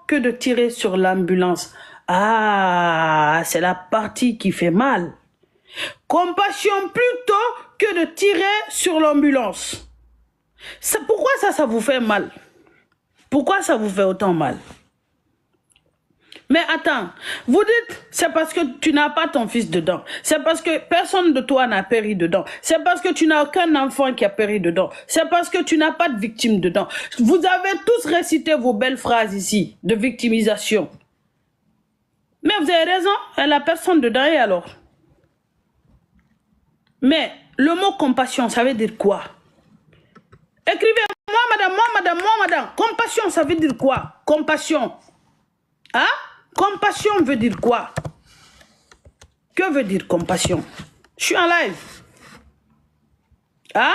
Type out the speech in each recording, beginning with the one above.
que de tirer sur l'ambulance. Ah, c'est la partie qui fait mal. Compassion plutôt que de tirer sur l'ambulance. Pourquoi ça vous fait mal? Pourquoi ça vous fait autant mal? Mais attends, vous dites, c'est parce que tu n'as pas ton fils dedans. C'est parce que personne de toi n'a péri dedans. C'est parce que tu n'as aucun enfant qui a péri dedans. C'est parce que tu n'as pas de victime dedans. Vous avez tous récité vos belles phrases ici, de victimisation. Mais vous avez raison, elle a personne dedans et alors? Mais le mot compassion, ça veut dire quoi? Écrivez, moi madame. Compassion, ça veut dire quoi? Compassion. Hein? Compassion veut dire quoi? Que veut dire compassion? Je suis en live. Hein?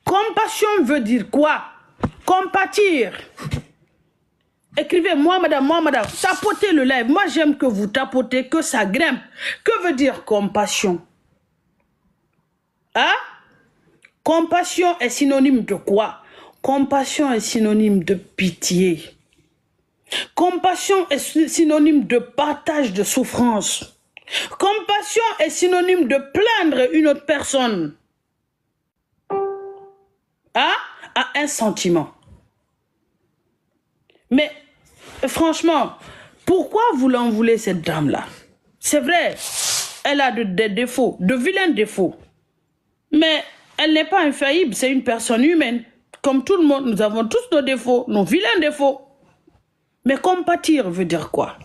Compassion veut dire quoi? Compatir. Écrivez, moi madame. Tapotez le live. Moi, j'aime que vous tapotez, que ça grimpe. Que veut dire compassion? Hein? Compassion est synonyme de quoi? Compassion est synonyme de pitié. Compassion est synonyme de partage de souffrance. Compassion est synonyme de plaindre une autre personne. Hein? À un sentiment. Mais franchement, pourquoi vous l'en voulez cette dame-là? C'est vrai, elle a des défauts, de vilains défauts. Mais elle n'est pas infaillible, c'est une personne humaine. Comme tout le monde, nous avons tous nos défauts, nos vilains défauts. Mais compatir veut dire quoi?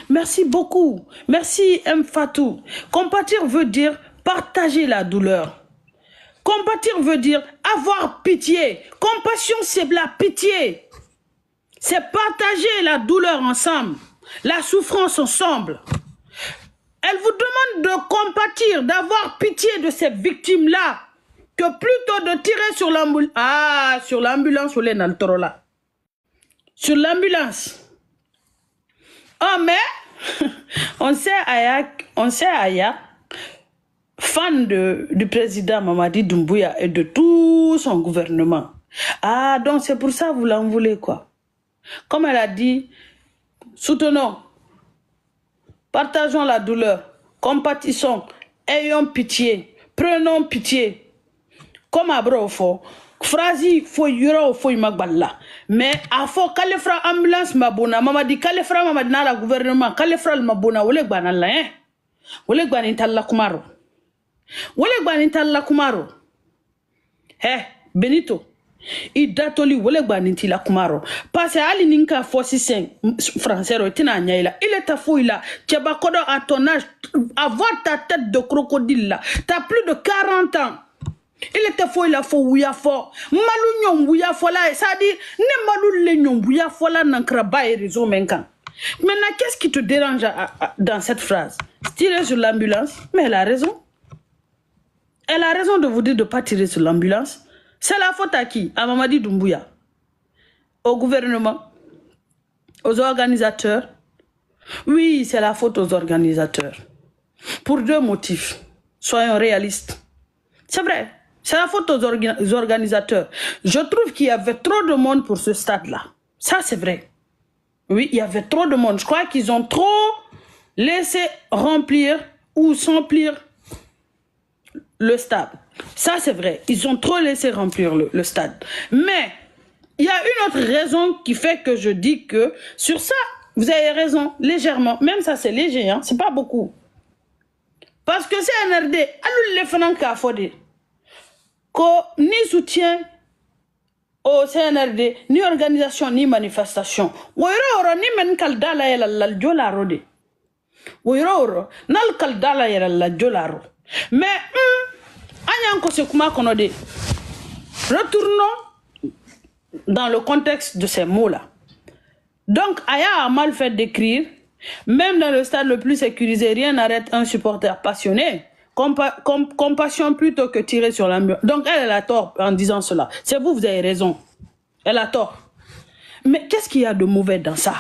Merci beaucoup. Merci M. Fatou. Compatir veut dire partager la douleur. Compatir veut dire avoir pitié. Compassion, c'est la pitié. C'est partager la douleur ensemble, la souffrance ensemble. Elle vous demande de compatir, d'avoir pitié de ces victimes-là, que plutôt de tirer sur l'ambulance. Ah, sur l'ambulance, sur l'ambulance. Oh, mais on sait Aya, fan du président Mamadi Doumbouya et de tout son gouvernement. Ah, donc c'est pour ça que vous l'en voulez, quoi. Comme elle a dit, soutenons, partageons la douleur, compatissons, ayons pitié, prenons pitié. Comme à Brofo, phrase faut yura faut magballa. Mais à fo kalefra ambulance mabona, mama di kalefra mama na la gouvernement, kalefra le mabona wole gbana la hein. Wole gbani talla kumaro. Wole gbani talla kumaro. Benito. I datoli wole gbani tilla kumaro. Parce que ali ninka fossi sen français tina nyaila. Il est à fouille là. Tcheba kodo à ton âge, avoir ta tête de crocodile là. T'as plus de 40 ans. Il était faux, il a faux, oui, il a faux. Malou nyom, oui, il a faux là. Ça dit, ne malou le nyom, oui, il a faux là, n'enkraba et réseau menkan. Maintenant, qu'est-ce qui te dérange dans cette phrase? Tirer sur l'ambulance? Mais elle a raison. Elle a raison de vous dire de ne pas tirer sur l'ambulance. C'est la faute à qui? À Mamadi Doumbouya. Au gouvernement? Aux organisateurs? Oui, c'est la faute aux organisateurs. Pour deux motifs. Soyons réalistes. C'est vrai. C'est la faute aux organisateurs. Je trouve qu'il y avait trop de monde pour ce stade-là. Ça, c'est vrai. Oui, il y avait trop de monde. Je crois qu'ils ont trop laissé remplir ou s'emplir le stade. Ça, c'est vrai. Ils ont trop laissé remplir le stade. Mais il y a une autre raison qui fait que je dis que sur ça, vous avez raison, légèrement. Même ça, c'est léger, hein? C'est pas beaucoup. Parce que c'est NRD. Alou le fanan ka fode. Ni soutien au CNRD, ni organisation, ni manifestation. Woyro ni men kaldala yela la jolaro de. Woyro nal kaldala yela la jolaro. Mais anyanko se kuma konode. Retournons dans le contexte de ces mots-là. Donc Aya a mal fait d'écrire. Même dans le stade le plus sécurisé, rien n'arrête un supporter passionné. Compassion plutôt que tirer sur l'ambulance. Donc elle a tort en disant cela. C'est vous avez raison. Elle a tort. Mais qu'est-ce qu'il y a de mauvais dans ça?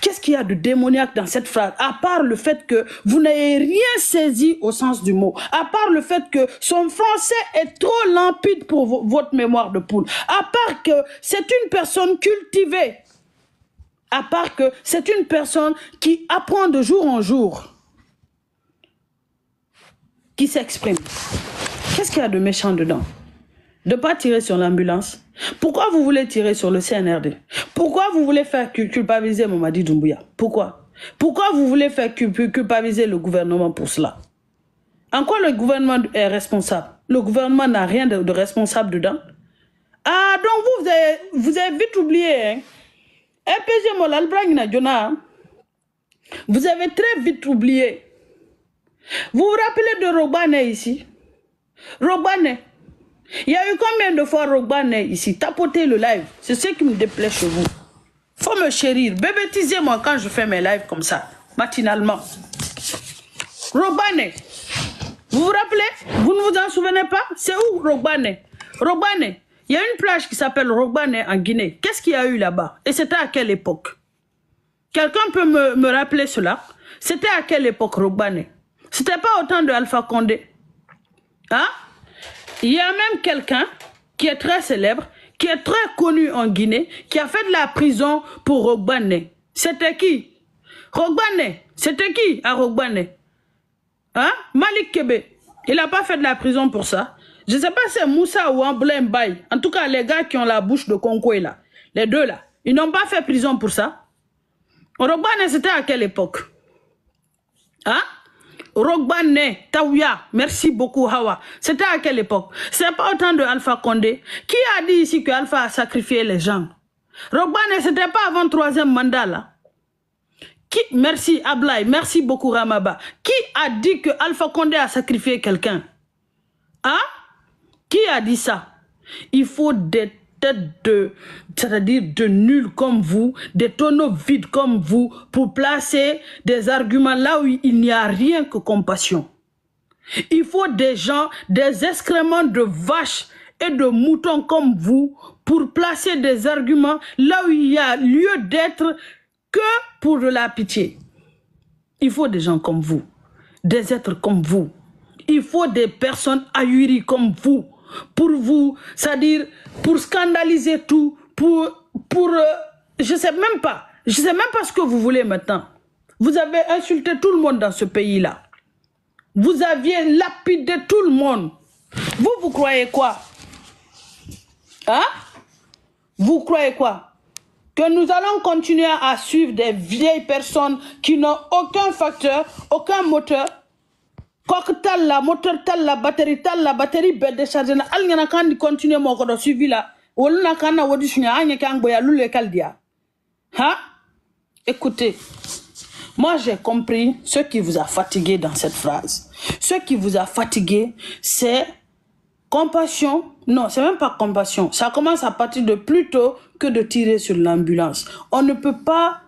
Qu'est-ce qu'il y a de démoniaque dans cette phrase? À part le fait que vous n'avez rien saisi au sens du mot. À part le fait que son français est trop limpide pour votre mémoire de poule. À part que c'est une personne cultivée. à part que c'est une personne qui apprend de jour en jour, qui s'exprime. Qu'est-ce qu'il y a de méchant dedans? De ne pas tirer sur l'ambulance. Pourquoi vous voulez tirer sur le CNRD? Pourquoi vous voulez faire culpabiliser Mamadi Doumbouya? Pourquoi? Pourquoi vous voulez faire culpabiliser le gouvernement pour cela? En quoi le gouvernement est responsable? Le gouvernement n'a rien de responsable dedans. Ah, donc vous avez vite oublié. Hein? RPG Molal Bragna Jona, vous avez très vite oublié. Vous vous rappelez de Rogbane ici? Rogbane. Il y a eu combien de fois Rogbane ici? Tapotez le live. C'est ce qui me déplaît chez vous. Faut me chérir. Bébétisez-moi quand je fais mes lives comme ça, matinalement. Rogbane. Vous vous rappelez? Vous ne vous en souvenez pas? C'est où Rogbane? Rogbane. Il y a une plage qui s'appelle Rogbane en Guinée. Qu'est-ce qu'il y a eu là-bas? Et c'était à quelle époque? Quelqu'un peut me rappeler cela? C'était à quelle époque Rogbane? C'était pas au temps de Alpha Condé. Hein? Il y a même quelqu'un qui est très célèbre, qui est très connu en Guinée, qui a fait de la prison pour Rogbane. C'était qui? Rogbane. C'était qui à Rogbane? Hein? Malik Kébé. Il n'a pas fait de la prison pour ça. Je ne sais pas si c'est Moussa ou Amblin Mbaye. En tout cas, les gars qui ont la bouche de Concoé là, les deux là, ils n'ont pas fait prison pour ça. Rogbane, c'était à quelle époque? Hein? Rogbane, Taouya, merci beaucoup Hawa. C'était à quelle époque? C'est pas au temps de Alpha Condé. Qui a dit ici que Alpha a sacrifié les gens? Rogbane, c'était pas avant le 3e mandat là. Qui, merci Ablaï, merci beaucoup Ramaba. Qui a dit que Alpha Condé a sacrifié quelqu'un? Hein? Qui a dit ça? Il faut des têtes c'est-à-dire de nuls comme vous, des tonneaux vides comme vous, pour placer des arguments là où il n'y a rien que compassion. Il faut des gens, des excréments de vaches et de moutons comme vous, pour placer des arguments là où il y a lieu d'être que pour de la pitié. Il faut des gens comme vous, des êtres comme vous. Il faut des personnes ahuries comme vous, pour vous, c'est-à-dire pour scandaliser tout, je sais même pas ce que vous voulez maintenant. Vous avez insulté tout le monde dans ce pays-là. Vous aviez lapidé tout le monde. Vous croyez quoi? Hein? Vous croyez quoi? Que nous allons continuer à suivre des vieilles personnes qui n'ont aucun facteur, aucun moteur? Quoi tal la moteur tal la batterie bête déchargée na al ngana kan di continuer mon ko do suivi là wala na kan na wodi sunya anya kan boya lule kaldia. Hein? Écoutez, moi j'ai compris ce qui vous a fatigué dans cette phrase. Ce qui vous a fatigué, c'est compassion. Non, c'est même pas compassion. Ça commence à partir de plutôt que de tirer sur l'ambulance. On ne peut pas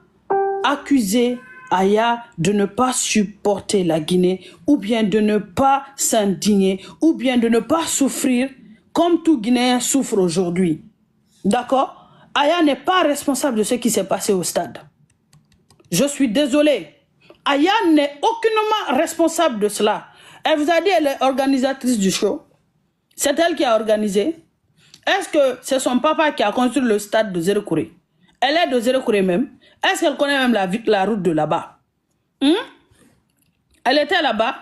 accuser Aya de ne pas supporter la Guinée, ou bien de ne pas s'indigner, ou bien de ne pas souffrir comme tout Guinéen souffre aujourd'hui. D'accord? Aya n'est pas responsable de ce qui s'est passé au stade. Je suis désolé. Aya n'est aucunement responsable de cela. Elle vous a dit qu'elle est organisatrice du show. C'est elle qui a organisé. Est-ce que c'est son papa qui a construit le stade de Zéro-Kouré? Elle est de Zéro-Kouré même. Est-ce qu'elle connaît même la route de là-bas? Elle était là-bas.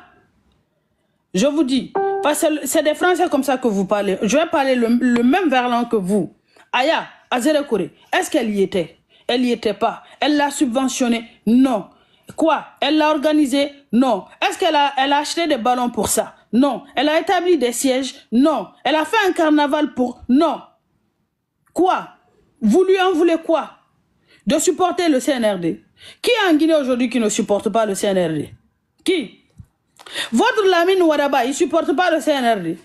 Je vous dis, parce que c'est des Français comme ça que vous parlez. Je vais parler le même verlan que vous. Aya, à Zéro-Kouré, est-ce qu'elle y était? Elle n'y était pas. Elle l'a subventionné? Non. Quoi? Elle l'a organisé? Non. Est-ce qu'elle a acheté des ballons pour ça? Non. Elle a établi des sièges? Non. Elle a fait un carnaval pour? Non. Quoi? Vous lui en voulez quoi? De supporter le CNRD. Qui est en Guinée aujourd'hui qui ne supporte pas le CNRD? Qui? Votre Lamine Ouadaba, il ne supporte pas le CNRD.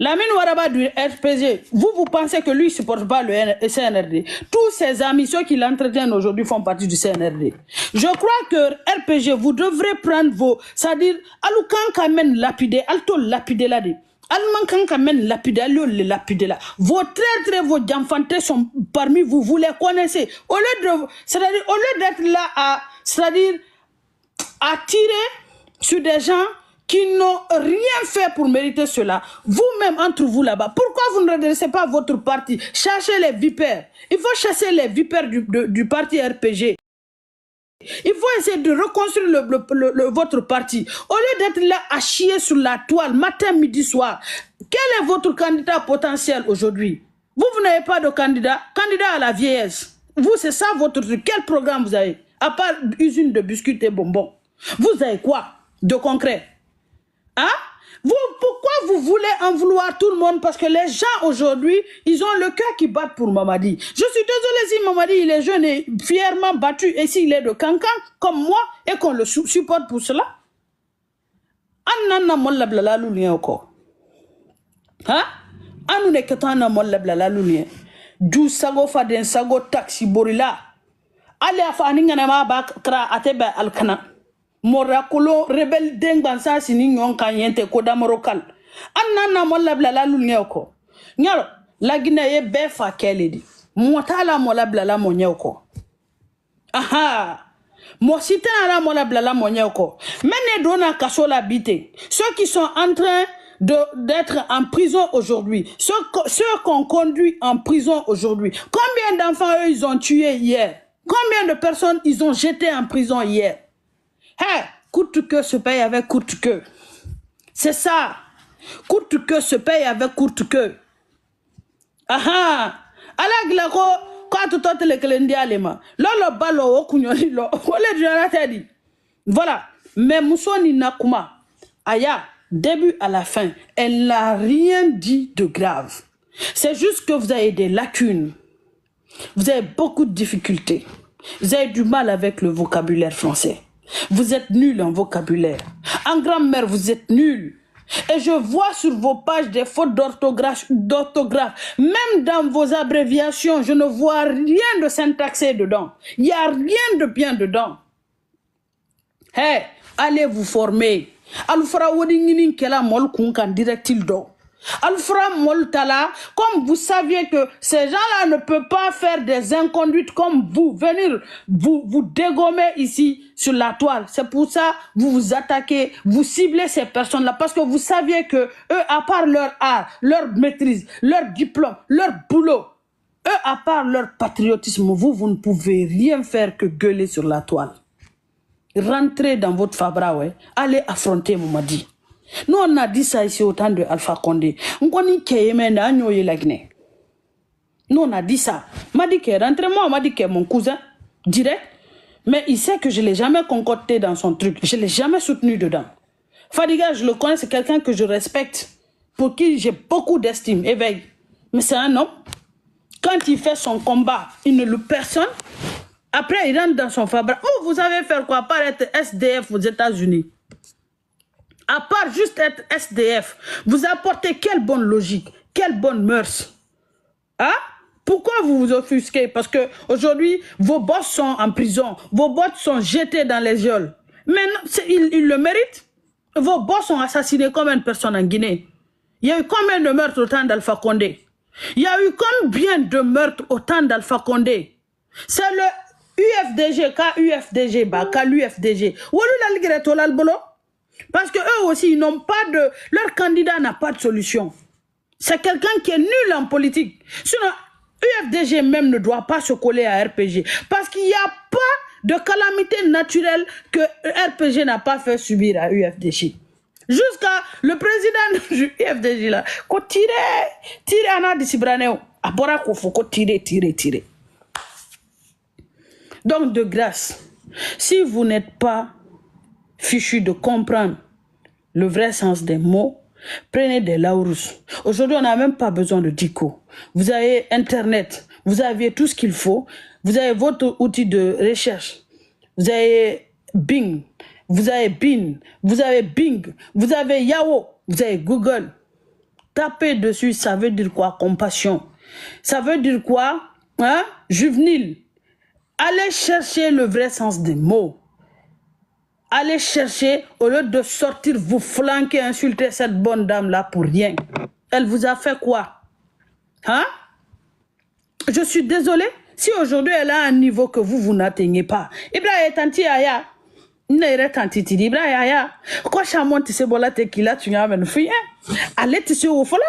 Lamine Ouadaba du RPG, vous pensez que lui ne supporte pas le CNRD. Tous ses amis, ceux qui l'entretiennent aujourd'hui, font partie du CNRD. Je crois que RPG, vous devrez prendre vos... C'est-à-dire, Aloukan Kamen lapidé, Alto lapidé là. Alman Kamen lapidé, le lapidé là. Vos traîtres, vos diamantés sont parmi vous, vous les connaissez. Au lieu d'être là à... C'est-à-dire, à tirer sur des gens qui n'ont rien fait pour mériter cela, vous-même entre vous là-bas, pourquoi vous ne redressez pas votre parti? Cherchez les vipères. Il faut chasser les vipères du parti RPG. Il faut essayer de reconstruire votre parti. Au lieu d'être là à chier sur la toile, matin, midi, soir, quel est votre candidat potentiel aujourd'hui? Vous n'avez pas de candidat. Candidat à la vieillesse. Vous, c'est ça votre truc. Quel programme vous avez? À part usine de biscuits et bonbons. Vous avez quoi de concret? Hein? Pourquoi vous voulez en vouloir tout le monde? Parce que les gens aujourd'hui, ils ont le cœur qui bat pour Mamadi. Je suis désolé si Mamadi il est jeune et fièrement battu et s'il est de Cancan comme moi et qu'on le supporte pour cela. Anna molla blala lulien encore. Hein? Anu ne ketana molla blala lulien. Du sago faden sago taxi borila. Ale afa aninga ma ba kra atebe alkana. Morakolo rebel dengban sa sini nyon kanyente koda morokal. Anna molla blala lulien ko. Nyaro la Guinée be fa keledi. Motala molla blala monyeko. Aha. Moi si t'as la molla blala monyeko. Mene dona kasola bite. Ceux qui sont en train d'être en prison aujourd'hui, ceux qu'on conduit en prison aujourd'hui. Combien d'enfants eux ils ont tué hier? Combien de personnes ils ont jeté en prison hier? Hey, coûte que se paye avec coûte que. C'est ça. Coûte que se paye avec coûte que. Aha. Ala glako quand tu t'as le calendrier alema. Lolo balo o kunyoli lo. Ole jara tedi. Voilà. Mais Moussoni Nakuma aya début à la fin, elle n'a rien dit de grave. C'est juste que vous avez des lacunes. Vous avez beaucoup de difficultés. Vous avez du mal avec le vocabulaire français. Vous êtes nul en vocabulaire. En grammaire, vous êtes nul. Et je vois sur vos pages des fautes d'orthographe. Même dans vos abréviations, je ne vois rien de syntaxé dedans. Il n'y a rien de bien dedans. Hey, allez vous former. Alfra wodingini kela mol kunkan direct-il do. Alfra mol tala, comme vous saviez que ces gens-là ne peuvent pas faire des inconduites comme vous, venir vous dégommer ici sur la toile. C'est pour ça vous vous attaquez, vous ciblez ces personnes-là parce que vous saviez que eux, à part leur art, leur maîtrise, leur diplôme, leur boulot, eux, à part leur patriotisme, vous ne pouvez rien faire que gueuler sur la toile. Rentrez dans votre fabra, ouais. Allez affronter Mamadi. Nous, on a dit ça ici au temps de Alpha Condé. Nous, on a dit ça. M'a dit que rentrez-moi, m'a dit que mon cousin, direct. Mais il sait que je ne l'ai jamais concocté dans son truc. Je ne l'ai jamais soutenu dedans. Fadiga, je le connais, c'est quelqu'un que je respecte. Pour qui j'ai beaucoup d'estime, éveil. Mais c'est un homme. Quand il fait son combat, il ne loue personne. Après, il rentre dans son fabra. Oh, vous savez faire quoi? À part être SDF aux États-Unis. À part juste être SDF, vous apportez quelle bonne logique, quelle bonne mœurs. Hein? Pourquoi vous vous offusquez? Parce que aujourd'hui, vos boss sont en prison, vos boss sont jetés dans les geôles. Mais ils le méritent. Vos boss ont assassiné combien de personnes en Guinée? Il y a eu combien de meurtres au temps d'Alpha Condé? Il y a eu combien de meurtres au temps d'Alpha Condé? C'est le UFDG, KUFDG, KLUFDG. Parce que eux aussi, ils n'ont pas de... Leur candidat n'a pas de solution. C'est quelqu'un qui est nul en politique. Sinon, UFDG même ne doit pas se coller à RPG. Parce qu'il n'y a pas de calamité naturelle que RPG n'a pas fait subir à UFDG. Jusqu'à le président du UFDG là, qu'on tire Anna de Sibraneo. Après, qu'il faut tirer. Donc, de grâce, si vous n'êtes pas fichu de comprendre le vrai sens des mots, prenez des Laurus. Aujourd'hui, on n'a même pas besoin de Dico. Vous avez Internet, vous avez tout ce qu'il faut, vous avez votre outil de recherche, vous avez Bing, vous avez Bing, vous avez Bing, vous avez Yahoo, vous avez Google. Tapez dessus, ça veut dire quoi? Compassion. Ça veut dire quoi? Hein? Juvénile. Allez chercher le vrai sens des mots. Allez chercher, au lieu de sortir, vous flanquer, insulter cette bonne dame-là pour rien. Elle vous a fait quoi? Hein? Je suis désolée. Si aujourd'hui elle a un niveau que vous n'atteignez pas. Ibrahim Tanti Aya. ne tantiti dibra ya ko chamon ti se bola te kila tu nya men fi ale ti se o fola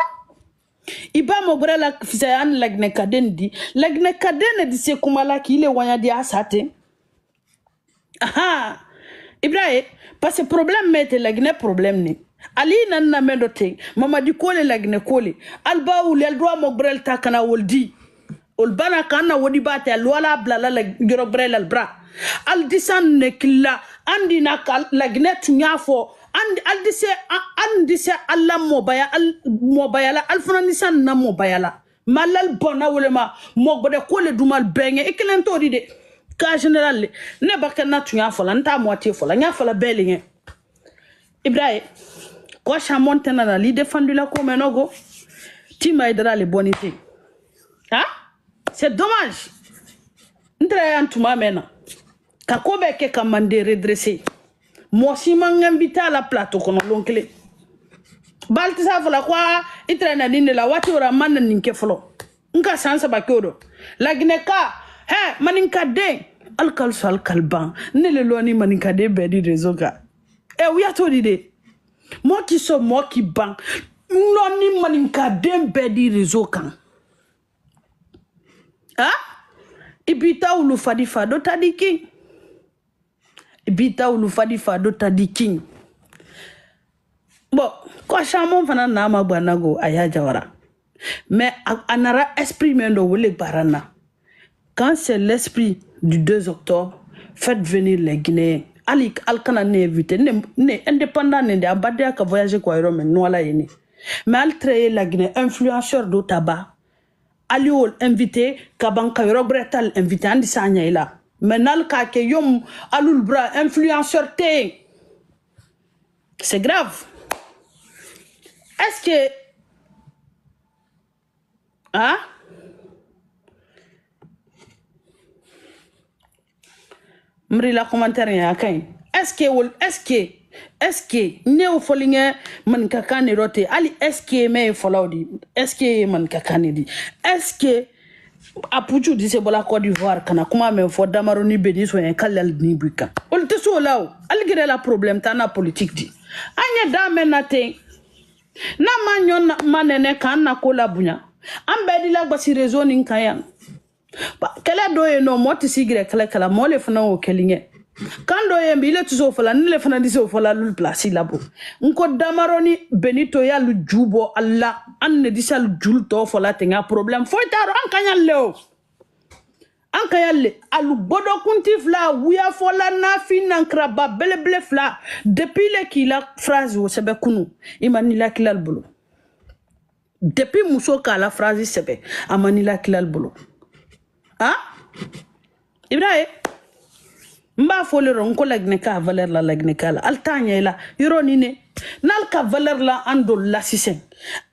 iba mo brela fisa an lagne kaden di se kumala ki le wanya di asate aha ibrahe parce que problème mete lagne problème ni ali nan na mendote mama di kole lagne kole alba ul el do mo brel ta kana woldi ol bana kana wodi bate wala blala la joro brel al bra al disan ne killa andi na lagne tunyafo andise alla mobayala alfana nisan na mobayala malal bona wolema mogbode ko le dumal benge ekelento di de ka general ne bakana tunya fola nta moitié fola nya fola belinge ibrahim ko chamonte na li défendu la comme nogo tima idra le bonité hein c'est dommage ndra antuma mena ka ko be ke kamande redresser moi si m'invite à la plateau kono l'oncle balti sa fola kwa itrena ninde la wati ora man ninke folo nka sansa bakodo lagneka he maninka de alkal sal kalban ne le loni maninka de bedi rezoka e wiya to dide mo ki so mo ki ban loni maninka de bedi rezoka ibita ulu fadi fado tadiki bita ulu fadi fado tadi king bon ko chamon fana na ma banago aya jawara mais anara esprit mendo wole barana quand c'est l'esprit du 2 octobre faites venir les Guinéens ali alkana ne invité ne indépendant ne ambadia ka voyager ko yoro men no la yini mais al créer la Guinée influenceur do tabac ali ol invité ka banka yoro bretal invité andi sanya ila menal ka ke yom alul bra influenceur te c'est grave est-ce que hein mri la commentaire ya kay est-ce que ne folinge man kakane rote ali est-ce que me folawdi est-ce que man kakane di est-ce que apuju dise bola Côte d'Ivoire kana kuma men fo damaroni beni so en kalal ni buka ol te so law algire la problème tana politique di anya da menate na manyon manene kan na ko la bunya ambedi la gbasi réseau nin kayan kala do no moti sigre kala mole fana o kelinge kando yembi ile tuzo fala nile fana diso fala lul place labo nko damaroni benito ya lu jubo alla anne disal julto fala tenga problème foi taro an kanyalle alu bodo kunti fla wuya fola na finankra ba bele fla depuis le kila phrase wo sebe kunu imanila kilal bolo depuis muso ka la phrase sebe amanila kilal bolo ah ibrahim mba folero nko lagne ka valeur la lagne kala altanya la ironi ne nal ka valeur la ando la sisen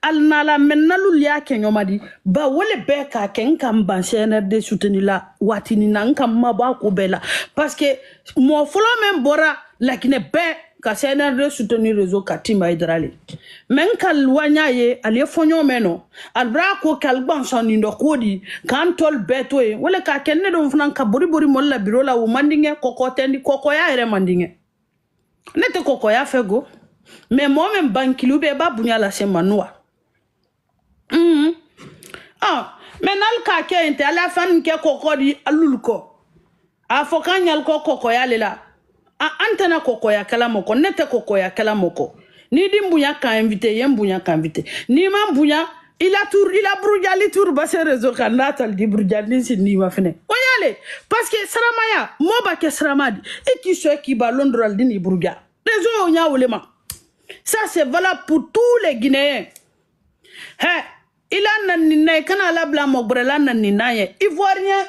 al nala mennalu ya kenyomadi ba wole be ka ken kam ban CNRD soutenir la watini nan kam maba ko bela parce que mo folo men bora lagne be ka CNRD soutenir réseau katima hydrale men kal wanyaye ale fonyo meno al bra ko kal ban soni ndo kodi kan tol beto e wala ka kenne do fnan ka bori molla biro la wo mandinge koko tendi koko ya ere mandinge nete koko ya fego mais moi même bankilu be ba bunya la semanwa menal ka ke inte ala fan ke koko di alulko afokanyal koko ya lela antena koko ya kala moko nete koko ya kala moko ni dimbunya ka invité yembunya ka invité ni mambunya il a brujali tour basse réseau kanatal di brujali si ni mafene oyale parce que saramaya moba ke saramadi et qui soit qui ba londral dini bruja réseau nya wolema ça c'est valable pour tous les Guinéens il a nanina kana la bla mobrela nanina ye ivoirien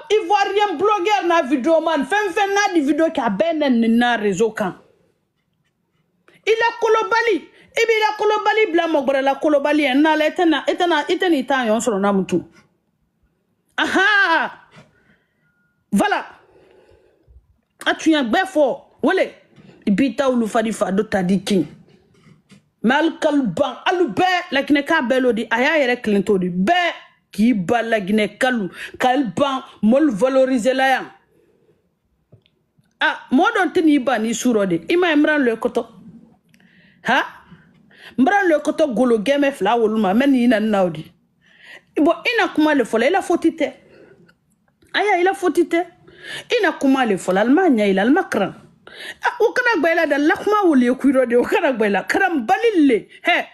ivoirien blogueur na vidéo man fen na di vidéo ka benen na réseau kan il a kolobali bla mobrela kolobali na la etena ta yon solo na mutu aha voilà atunya befo wole ibita ulu fadi fado tadiki mal kalban alube lakine ka belodi aya yere klento di be ki balagine kalu kalban mol valoriser la ya ah modon tini ba ni surode ima emran le koto ha mbran le koto golo game fla woluma men ina naudi bo ina kuma le fola ila fotite aya ila fotite ina kuma le fola almanya ila almakran o kana gbaila da lakma wuli kuiro de o kana gbaila karam balille he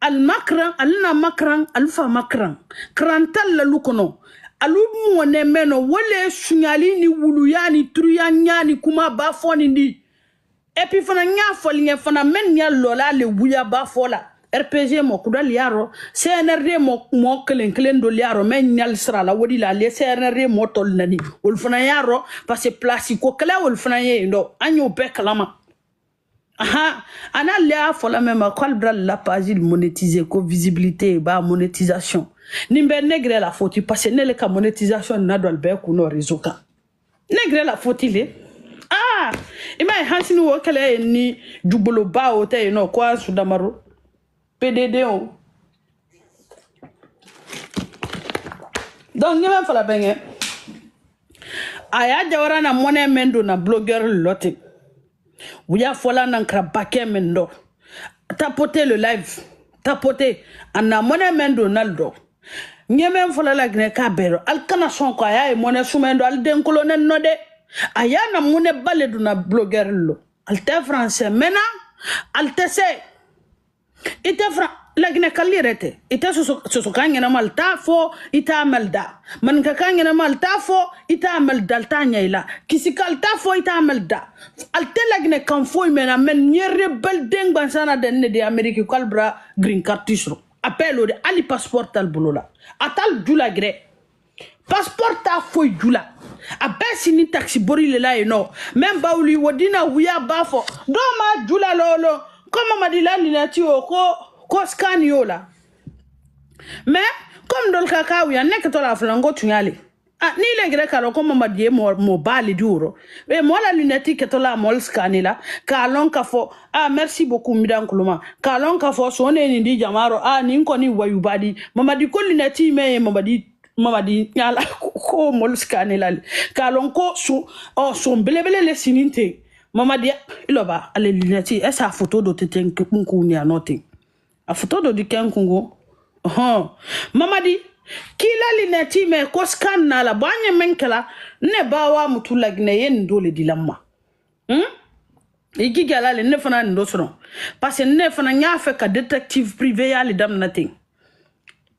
almakran alna makran alfa makran krantal la lukono alu mo ne meno wole sunyali ni wulu yani truya nyani kuma ba foni ndi epi fana nya foli nya fana men nya lola le wuya ba fola RPG mo kudal yaro CNRD mo kelen do yaro men nyal sra la wodi la le CNRD mo tol nani wol fana yaro parce que place ko kala wol fana ye ndo anyo be kalama aha ana le fola même kolbra la page monétiser ko visibilité ba monétisation nimbe negre la faute parce que nele ka monétisation na do be ku no réseau ka negre la faute le ah ima hansini wo kala ni jubolo ba o te no kwa sudamaro PDD o donc nyama fala benye aya jawara na mone mendo na blogueur lotte wuya fola nan krabake mendo tapoter le live tapoter ana mone mendo naldo nyama fola la gne kabero alkana son ko aya e mone sumendo al den colonel node aya na mone baledu na blogueur lo alte français mena alte se ite lagne kalirete ite so kangena malta fo ita melda man ka kangena malta fo ita melda tanya ila kisikal ta fo ita melda alte lagne kan fo mena men nyere bel deng bansana den de Amerique kalbra green card tisro appelo de ali passeport tal bulola atal dula gre passeport ta fo dula abesi ni taxi bori le la no même bauli wodina wiya bafo do ma dula lolo comme madila linati o ko scan yola mais comme dol kaka wi nek to la flango tunyale ah ni le gre kalo comme madie mo bali duro e mo la luneti ke to la mol scanila ka lon ka fo ah merci beaucoup midan kuluma ka lon ka fo so ne ni di jamaro ah ni ko ni wayubadi mamadi ko luneti me mamadi nyala ko mol scanila ka lon ko so belebele le sininte Mamadi iloba ale luneti esa photo do teten kunku ni anote a photo do diken kungo Mamadi kila luneti me ko scan na la banye menkela ne bawa mutula gne yen dole dilamma igi gala le ne fana ndo sono parce que ne fana nya fe ka détective privé ya le dam nothing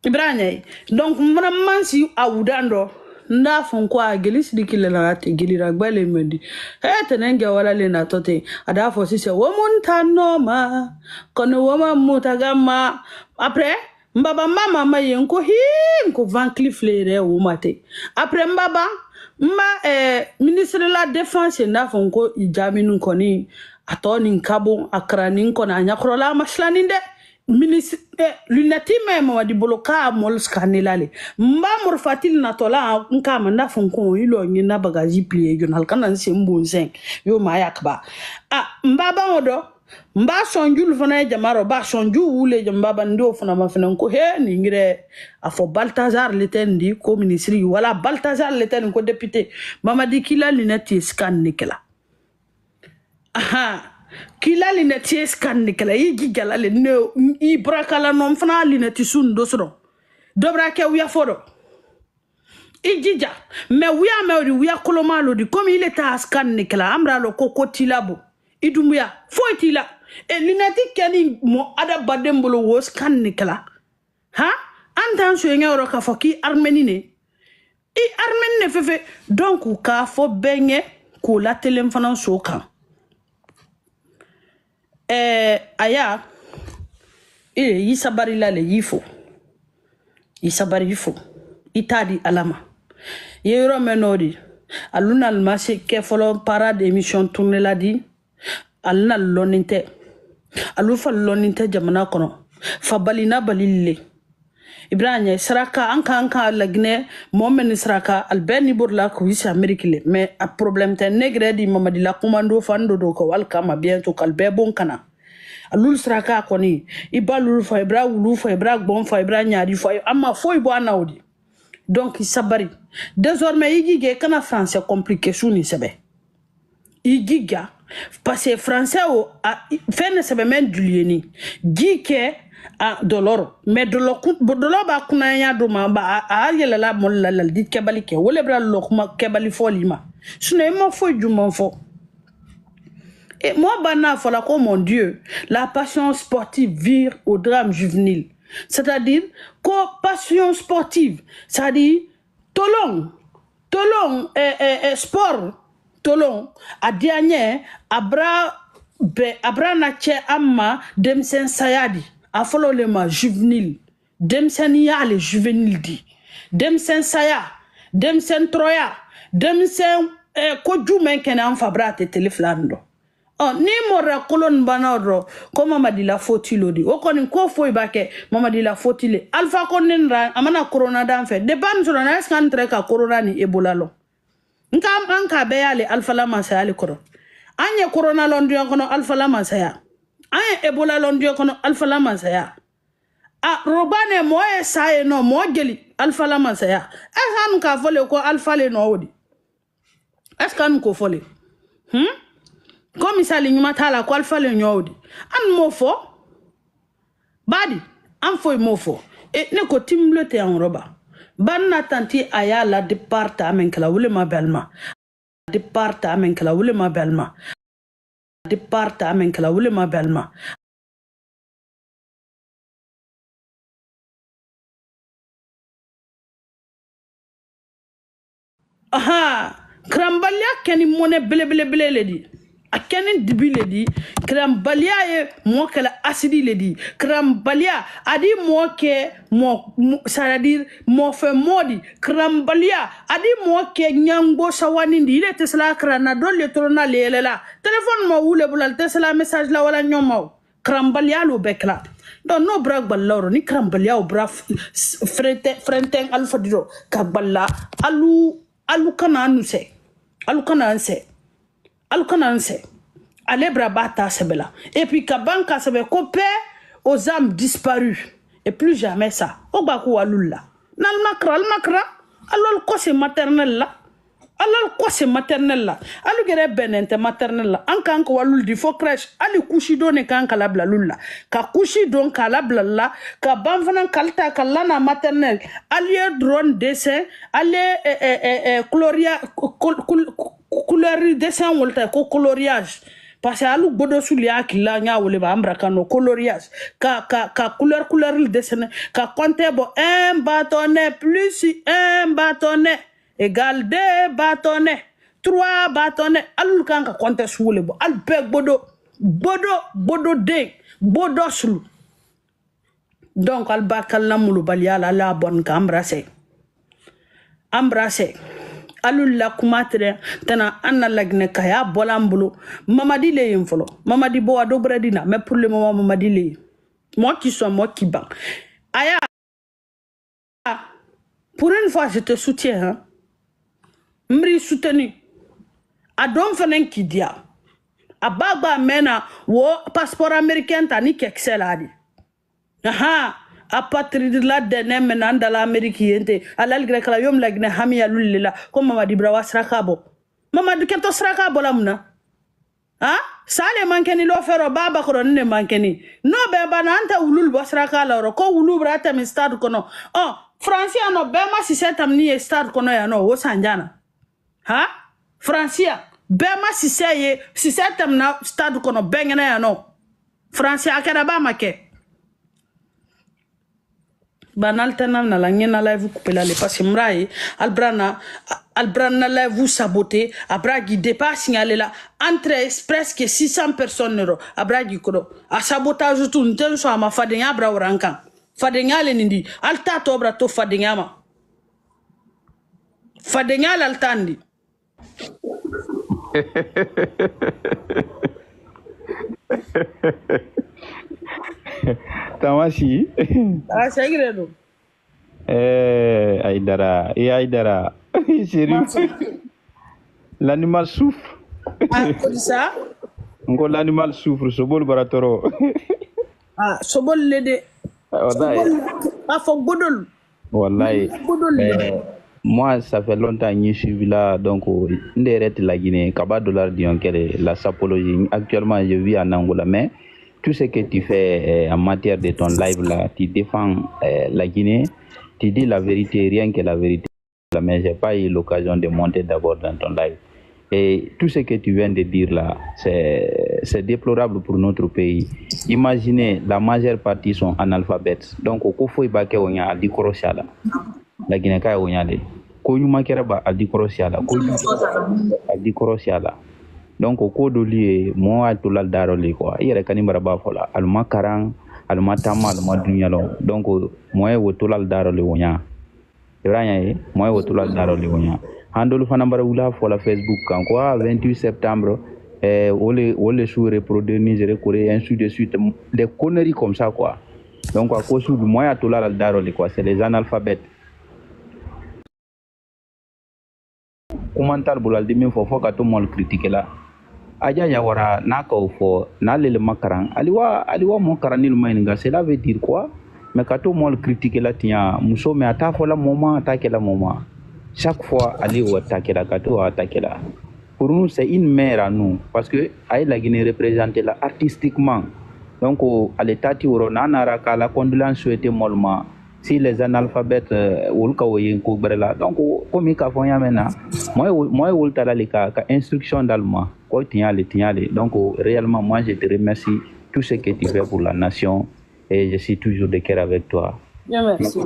Ibrahim donc mona mansi awudando nda fon kwa gelisi dikile la ate gelira gbele mendi tenenge wala le na tote ada fo sise wo monta noma kono wo ma mutagama après mbaba mama mayen ko ko Van Cleef le wo mate après mbaba ministre de la défense nda fon ko ijaminu koni atoni nkabo akrani kona nyakrola maslaninde ministre lunati même wadi boloka mol scanelale mba morfatil natola nkama na fonko ilo nyina bagaji plie jonal kana sembo 5 yo mayakba mbaba odo mba sonjul fana jamaro ba sonju wule jambaba ndo fana mafana ko he ni ngire afo Baltazar letendi ko ministre wala Baltazar letendi ko député mamadi kila lunati scan nikela kila lineti scan nikela yigi gala le no ibrakala non fana lineti sun dosro dobra ke wiya fodo ijija me wiya me wiya kolomalo di comme il était scan nikela amra lo kokotilabo idumuya foitila e lineti keni mo ada badembolo wo scan nikela ha antan so ngero ka foki armenine i armenine fefe donc ka fo benye ko la telem fana so kan aya yisabari la le yifo yisabari yifo itadi alama yero menodi aluna almasi ke folo parade émission tourner la di alna loninte alufa loninte jamana kono fabalina balille Ibrahim Saraka anka lagne momen Saraka albeni burla ko wisi Amerique mais a problème te negre di mamadi la commando fando do ko walkama bientôt kalbe bon kana alul Saraka koni ibalul fa ibra wulu fa ibra bon fa ibra nyaadi fa amma foy bo anawdi donc sabari désormais yigi ge kana français compliqué suni sebe giga parce que français o fait ne sebe men dulieni gike a dollar mais dollar ba kuna ya do ma ba a yela la mol la dit kebali ke wole bra lokuma kebali folima sune mo fo djumon fo. Et moi, Bana, voilà quoi, mon Dieu, la passion sportive vire au drame juvénile. C'est-à-dire, quoi, passion sportive, c'est-à-dire, tolong, sport, tolong, a dernier, abra nache amma, demsen sayadi, a follow le ma juvénile, demsen yale juvénile di, demsen saya, demsen troya, demsen, koju men kene an fabra te teleflando. Oh, ni mora kolon banoro ko Mamadi la fotilo di o koni ko foy bake Mamadi la fotile alpha konen ra amana corona dan fe de ban so na skan tre ka corona ni ebola lo nkam anka be yale alpha la masaya koro anye corona londio kono alpha la masaya anye ebola londio kono alpha la masaya a robane moye saye no mo geli alpha la masaya esan ka fole ko alpha le no wodi eskan ko fole comme ça li nyuma tala ko alfa le nyawdi an mofo badi an foy mofo e ne ko timlete en roba banna tanti aya la département kala wule ma belma département kala wule ma belma département kala wule ma belma aha krambalya keni mone bele ledi a kenen dibi le di krambalia ye mo kala asidi le di krambalia adi mo ke mo c'est-à-dire mo fe modi krambalia adi mo ke nyangbo sawani ndi ile tesla krana dolle torona lelela téléphone mo wule bulal tesla message la wala nyomo krambalia lo bekla don no brag balloro ni krambalia o bra frenten alfa diro ka balla alu kana anuse alu kana anse Alconance, allez brabata sebela. Et puis Kabanka sebe copé aux âmes disparues. Et plus jamais ça. Obaku alula. Nal makra, alors quoi c'est maternel là? Alors quoi c'est maternel là? Alors gere benente maternel là. Anka walul di fo crèche. Ali kushi donne kanka labla lula. Ka kushi don ka labla la. Ka banfanan kalta kalana maternel. Ali drone dessin. Ali couleur dessin wolta ko coloriage parce que alu bodo sulia kila nya wole ba ambra kano coloriage ka couleur dessin ka compter bo un bâtonnet plus un bâtonnet égale 2 bâtonnets 3 bâtonnets alu kan ka compter suule bo al be bodo de bodo sulu donc al bakal namulu baliala la bonne ka embrasser alula kumatre tana anna lagne kaya bolambulu Mamadi le infolo Mamadi bo ado bradina mais pour le moment Mamadi le moi qui ban aya pour une fois je te soutiens hein mri soutenu adon fanen qui dia abagba mena wo passeport américain tani kexeladi aha apatride la dene menanda la Amérique yente alal grek la yom lagne hamia lulila ko Mamadi brawa srakabo Mamadi kento srakabo lamna ha sale mankeni lo fero baba ko ne mankeni no be bananta ulul basraka la ro ko ulu brata mi stade kono oh francia no be ma si setam ni stade kono ya no wo sanjana ha francia be ma si setam na stade kono bengena ya no francia akada ba make banal tenam na la ngena live couper la parce que mrae albrana live saboter abragi départ signaler là entre presque 600 personnes abragi kodo a sabotage tout nten so ma fadenya bra orankan fadenya le nindi alta to bra to fadenya ma fadenya altandi Tamasi. Ah, c'est agréable. Aïdara. Et Aïdara. Sérieux. L'animal souffre. Ah, comme ça? L'animal souffre. Sobol baratoro. Ah, sobol lede. Wallahi. Ah, faut godol. Wallahi. Moi, ça fait longtemps que je suis là, donc je la Guinée, Kaba dollar la sapologie. Actuellement, je vis en Angola, mais tout ce que tu fais en matière de ton live là, tu défends la Guinée, tu dis la vérité, rien que la vérité. Mais je n'ai pas eu l'occasion de monter d'abord dans ton live. Et tout ce que tu viens de dire là, c'est déplorable pour notre pays. Imaginez, la majeure partie sont analphabètes. Donc, au faut y a des la Guinée ka wonyale ko nyuma kera ba adi korosiala ko adi korosiala donc ko do lié mo atulal daro li ko yere kanimara ba fola alma karang alma tama alma dunyalo donc mo e wotulal daro li wonya ibranya e mo e wotulal daro li wonya handolu fana bara wula fola Facebook kan ko 28 septembre ole sous reproduire Niger Corée ainsi de suite des conneries comme ça quoi donc à cause du moyen atulal daro li quoi c'est les analphabètes kumantal bulal di min fo ka to mol critique la aja ya wara na ko fo na le makaran aliwa mo karanil mainga cela veut dire quoi mais ka to mol critique la tiya muso me ata fo la moment attaquer la moment chaque fois ali ou attaquer la ka to attaquer la pour nous c'est une mère à nous parce que ay la Guinée représenter la artistiquement donc à l'état ti woro na nara kala condolence souhaiter molma si les analphabètes donc comme il y a maintenant moi instruction d'allemand donc réellement moi je te remercie tout ce que tu fais pour la nation et je suis toujours de cœur avec toi. Bien, merci.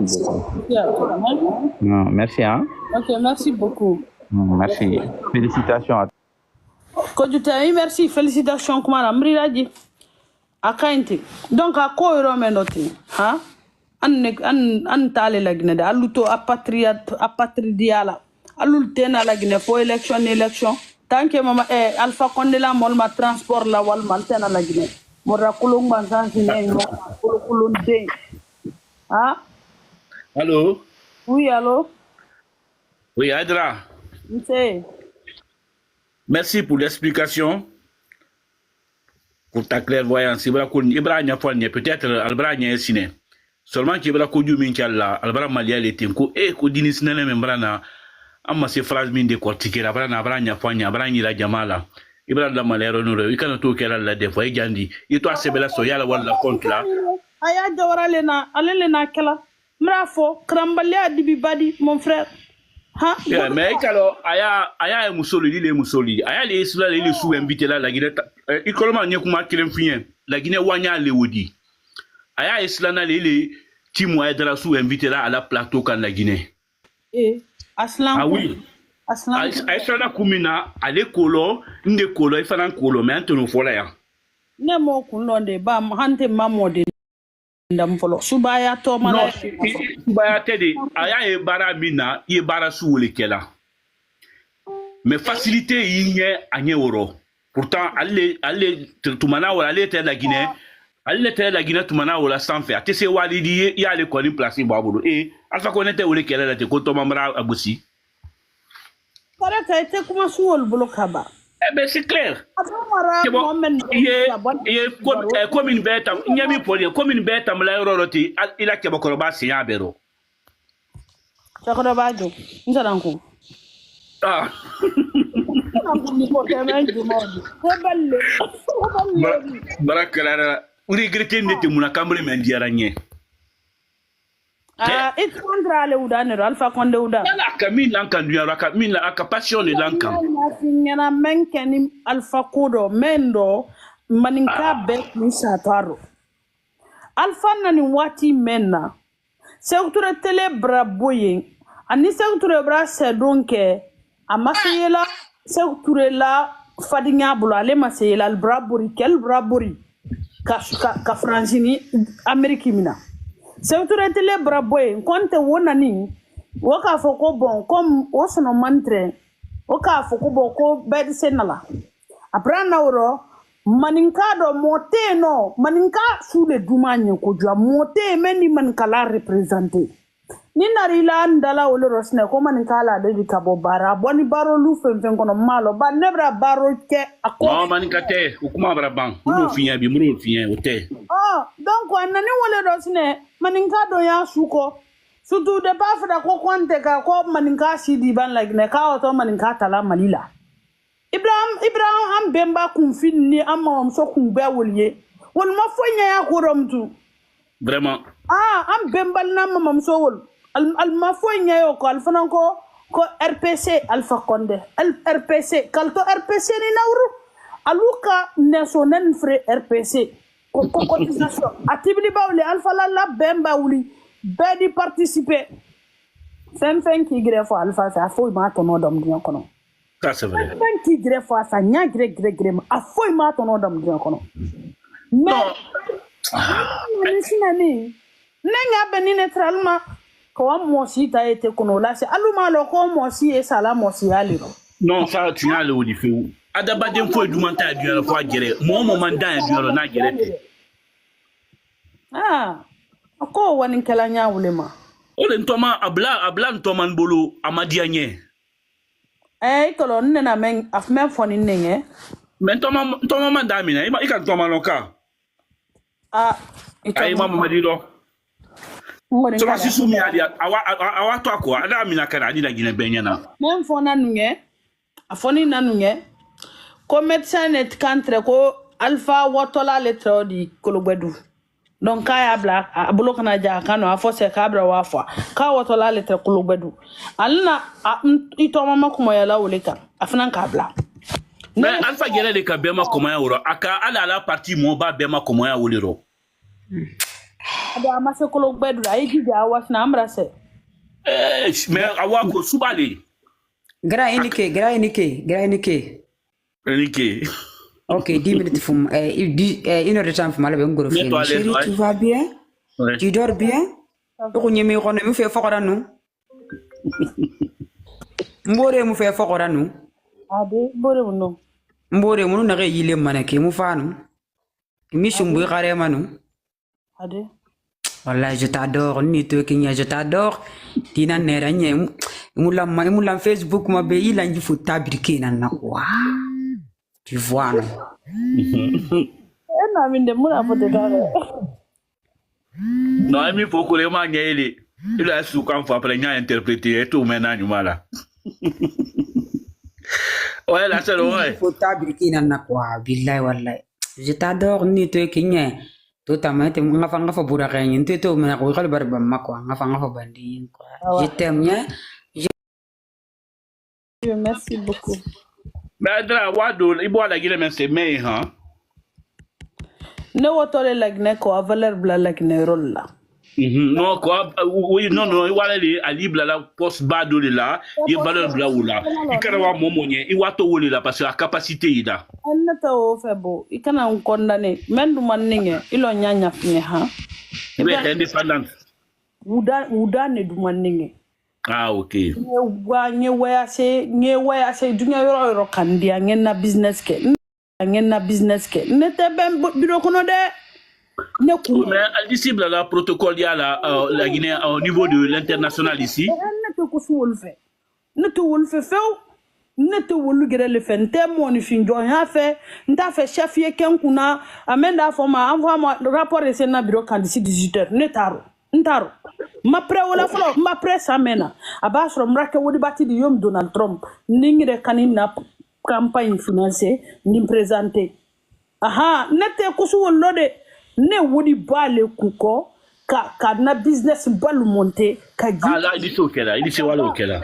Non, merci hein. Ok, merci beaucoup. Merci, félicitations à toi. Merci, félicitations Kumara Mriraji akainti donc à quoi remenoti hein an tale la Guinée aluto apatridiala alul tena la Guinée pour élection tant que mama Alpha Condé la molma transport la wal man tena la Guinée mora kulung bansan sine kulung de ah allô oui allô oui Adra merci pour l'explication pour ta clairvoyance Ibrahima peut-être Albranya Sine seulement qui bra ko jumi kala albara malia letin ko ko dinis nene membrana amma se phrase min de cortiquer abra na branya fanya branya la jamala ibrahim la malero no re ikana to kala la de foi jandi ito asebela so yala wala compte la aya jawara lena alena kala mrafo krambalia dibi badi mon frère ha yeah, mais kalo aya musoli le musoli aya le isla le sou invité la Guinée ikoloma nyekuma kilem fien la Guinée wanya le wodi aya islana lele timu Aïdara sous invité là à la plateau quand la Guinée aslan ah oui aslan aïsana kumina ale kolo nde kolo ifana kolo mais antono fola ya ne mo kunonde ba hante mamode ndam folo subaya to mala subaya tede aya e bara mina e bara suwole kela mais facilité yinye anye woro pourtant alle tumana wala ale te la Guinée elle était la Guinée tumana wala sans faire te se walidi ya le koni place babudo alfa ko nete wole kela la te ko to mamra abusi para ka ite kuma suwol blokaba ben c'est clair commune beta nyami poli commune beta mla roroti ila ke bokoro ba si yabero chakoro bajo nzaranko ah barakala uri grete nete muna kambre mendiaranye it's contrale udane Alpha Condé udane la kamin lankan duya kamin la aka passion lankan ngena menkeni Alpha Kodo mendo maninka bet ni sataro Alpha nani wati menna sekture tele braboye ani sekture bra sedonke amasiyela sekture la fadinya bulo ale masiyela al brabori kel brabori ka franjini Ameriki mina sekture tele braboye konte wonani woka foko bon comme wosono mantre woka foko boko bed senala aprana woro maninkado mote no maninka sule dumanye ko jwa mote meni mankala representer ni narila ndala wole rosne ko maninkala de kabo bara boni baro lu fen kono malo ba nebra baro ke ako no maninkate ukuma bara ban muro finya bi muro finya ote donc anani wole rosne maninkado ya suko surtout de pas fada ko konte ka ko maninka sidi ban like ne ka to maninka tala malila Ibrahim am bemba kun finni amma am so kun be wolye wol ma fonya ya ko romtu vraiment am bembal na mam so wol al ma fonya yo ko al fanan ko RPC Alpha Condé RPC kalto RPC ni nawru aluka national free RPC ko cotisation atibli bawle Alpha la bemba wuli bedi participer sen ki greffe Alpha ça faut ma tono dom dion kono ça c'est vrai sen ki greffe ça nya gré a faut ma tono dom dion kono mais sinani nenga benine tralma ko mo si ta été kono la c'est aluma lo ko mo si e sala mo si aliro non ça tu as le wodi fe adaba dem fo du manta du la fo gere mo mandan du na gere ko wani kala nyaawule ma ole ntoma abla ntoma nbolo amadianye tolo nena men afmen foni nenge men ntoma mandamina ika ntoma loka ay mama madilo so ma sisu mi ali awa to akwa ada mina kana adi na gine benyana men fona nunge afoni nanunge ko médecin net kantre ko Alpha watola letro di kologbedu donc kaya bla abulo kana ja kano afo se kabra wafa ka watola letre kologbedu alna ito mama kuma yala uleka afnan kabla mais Alpha gere de ka bema kuma ya wuro aka ala la partie mo ba bema kuma ya wuliro Ada amase kologbedu ay gija wasna amrase mais awa ko subali gra inike Ok, 10 minutes fum, 1 heure de temps fum, alabe ngoro fini. Chérie, tu vas bien? Ouais. Tu dors bien? Oko nyemi ko mu fe fokora nu. Mbore mu fe fokora nu. Ade, mbore mu na re yile manake mu fanu. Mission bu xare manu. Ade. Wallahi je t'adore, ni to kinya je t'adore. Dina nera nye mu lam Facebook ma be ila nji fu tabirike na nakwa. Tu vois, non? Non, il faut que les gens aient il a su quand faut après interpréter tout maintenant du mal. Ouais, là c'est vrai. Il faut t'abriquer dans la quoi, billahi wallahi. Je t'adore ni toi kinya. Totalement te nga fa bura gagne te to mena ko xal bar ba makwa nga fa bandi quoi. Je t'aime bien. Merci beaucoup. Mais wado ibo la gile men se mei ha ne wotole lagne ko valeur bla lagne rolla non quoi oui non wala li ali bla la post bado la y valeur bla wala ikana wa momonye i wato wole la parce que la capacité ida annata o febo ikana on condamné men du man ninge ilo nyanya fini ha be indépendant uda ne du man ninge ok nye waya se dunya yoro kandia ngena business ke ne te ben biro kono de ne ku mais al disciple la protocole ya la Guinée au niveau de l'international ici ne te ko wolfe ne te wolfe few ne te wolu gere le fen te mo ni fin jo ha fe nta fe chef ye ken kuna amenda fo ma envoie moi rapport de na bureau kan d'ici 18h ne ntaro ma pre wala flo ma pre samena abasro mrake wodi bati di yom Donald Trump ningire kanina campagne financier ni présenter nete kusu wolode ne wodi bale kuko ka na business balu monter ka gi là il dit wala okela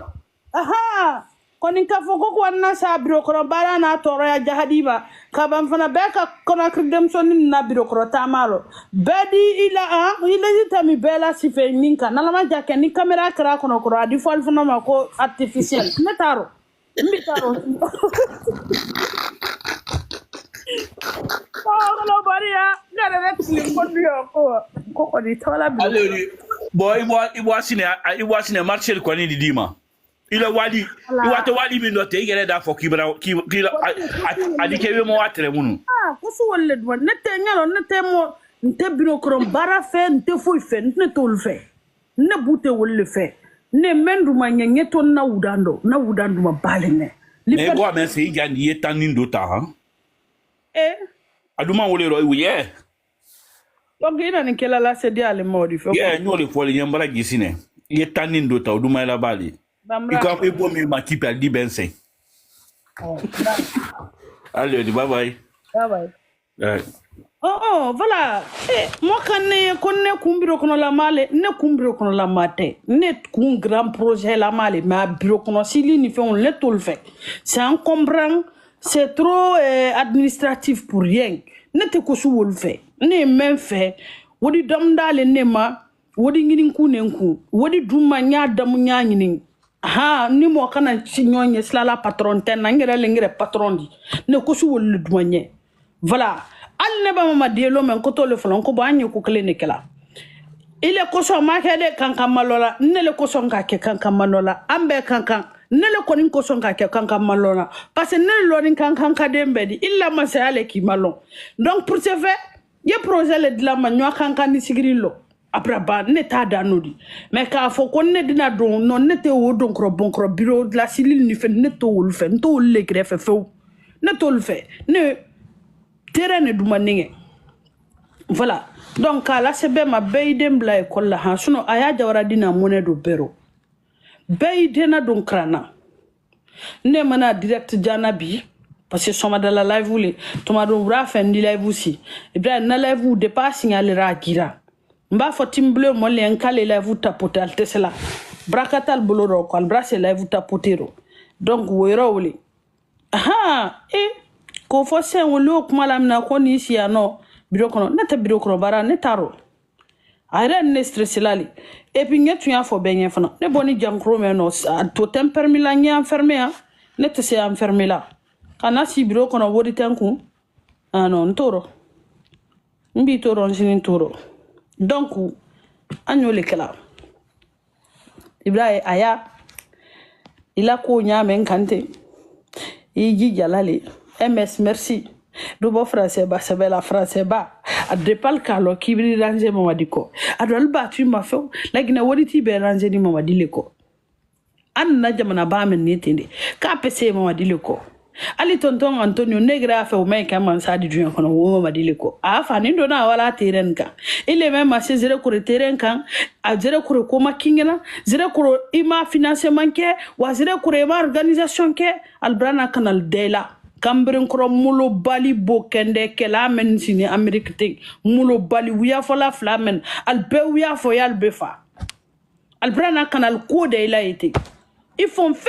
koni ka foko ko na sa biro ko bara na toro ya jahadiba ka ban fana be ka kona kridem sonin na biro ko tamalo bedi ila itami bela sife ninka na lama jake ni camera kra kono ko adi fal fana ma ko artificiel metaro no baria ngare retli ko dio ko di tola bi allez boy ibo asine marcher ko ni dima il a wali iwato wali mi note igere da fo kibra adike be mo watre munu kusu wolle do nete ngalo nete mo nte biro krom bara fe nte fo fe nte tol fe ne bute wolle fe ne mendu ma nyeto na wudando ma balene ne bo men se igandi yetanindo ta ha aduma wole ro wiye donc ina ni kela la se dia le modi fe nyole fo le yambara gisine Il est tannin d'autres, ou du la bali. Il comme il peut me qui perd 10 25. Allez, bye bye. Bye bye. Oh, voilà. Moi, quand ne kumbiro kono la male, ne kumbiro kono la mate, ne kun grand projet la male, mais bureau kono sili ni fait on le tout le fait. C'est encombrant, c'est trop administratif pour rien. Ne te kosu wol fait, ne même fait. Wodi domda le nema, wodi ngini kunenku, wodi duma nya damu nya ngini. Ha ni mo kana signonye sla patron ten ngere lengere patron di. Ne kosu wol le douanier. Voilà. Al ne ba mama dielo men ko to le folon ko ba ko clinique la ile ko so ma kede kankan malola ne le ko so ka ke kankan malola ambe kankan ne le ko nin ko so ka ke kankan malola parce que ne le rin kankan ka dembe di illa ma se ale ki malon donc pour ce fait ye projet le de la manyo kankan ni sigrilo après ba ne ta danodi mais ka fo ko ne dina don non ne te wo don kro bon kro bureau de la cellule ni fait ne to wol fait to le greffe fe ne to le fait ne terrain ne dumaninge voilà donc là c'est bien ma beidem bla école la han suno aya jawara dina moné do bero beidena don krana ne mana direct janabi parce que soma dans la live voulé toma do bra fendi live aussi et bien na live ou dépasse signaler ra gira mba fotim bleu mo le enkale live tapoter altesela brakatal boloro ko brase live tapotero donc woyro wole aha ko fo sen wolo kuma lamna ko ni si ano biro kono nata biro kono bara ne taro ayre ne stress lali et puis ngetu ya fo benye fana ne boni jankro me no to temper mi la nya enfermé ne te se enfermé là kana si biro kono wodi tanku ano ntoro mbi toro nsini toro donc anyo le kala ibrahim aya ila ko nya men kante iji jalale MS merci dubo français ba c'est la français ba adepal kalo kibri ranger mama diko adol ba tu ma fe lagina wodi ti be ranger ni mama dileko an na jamana ba men ni tinde ka pese mama dileko ali tonton Antonio negra fe o men ka man sa di dunya kono wo mama dileko a fa ni do na wala terrain kan ile même ma se zero ko terrain kan a zero ko ko makingena zero ko ima financement ke wa zero ko ma organisation ke albrana kanal dela Camberin kro mulo bali bo kende kela men sini Amerique te mulo bali wiya fola flamen albe wiya fo yal befa albrana kanal ko de ila été ils font fait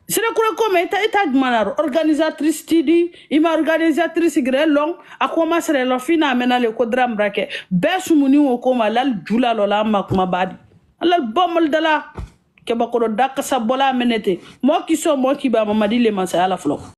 c'est le comme état de manaro organisatrice tidi ima organisatrice grelong a commencer le fina menale ko dram brake besumuni wo ko malal jula lola makuma badi alal bomol dala ke bakoro dak sa bola menete mo ki so mo ki ba mamadi le mansa ala flo